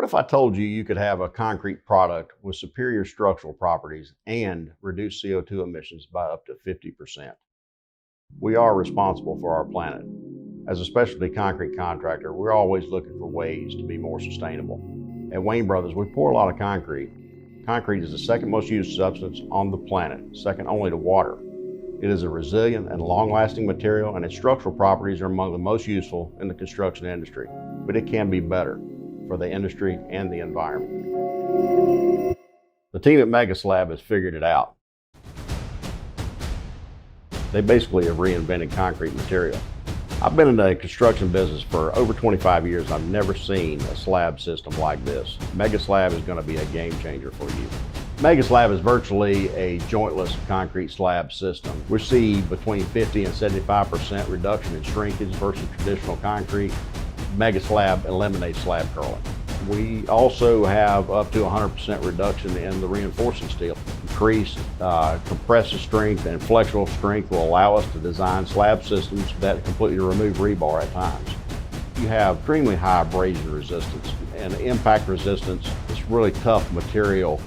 if I told you you could have a concrete product with superior structural properties and reduce CO2 emissions by up to 50%? We are responsible for our planet. As a specialty concrete contractor, we're always looking for ways to be more sustainable. At Wayne Brothers, we pour a lot of concrete. Concrete is the second most used substance on the planet, second only to water. It is a resilient and long-lasting material, and its structural properties are among the most useful in the construction industry. But it can be better for the industry and the environment. The team at MEGASLAB has figured it out. They basically have reinvented concrete material. I've been in the construction business for over 25 years. I've never seen a slab system like this. MEGASLAB is going to be a game changer for you. MEGASLAB is virtually a jointless concrete slab system. We see between 50 and 75% reduction in shrinkage versus traditional concrete. MEGASLAB eliminates slab curling. We also have up to 100% reduction in the reinforcing steel. Increased compressive strength and flexural strength will allow us to design slab systems that completely remove rebar at times. You have extremely high abrasion resistance and impact resistance. It's really tough material.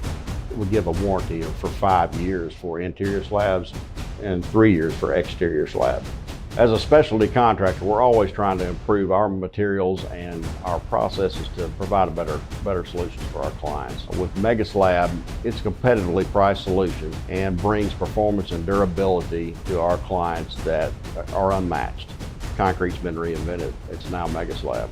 We give a warranty for 5 years for interior slabs and 3 years for exterior slabs. As a specialty contractor, we're always trying to improve our materials and our processes to provide better solutions for our clients. With MEGASLAB, it's a competitively priced solution and brings performance and durability to our clients that are unmatched. Concrete's been reinvented. It's now MEGASLAB.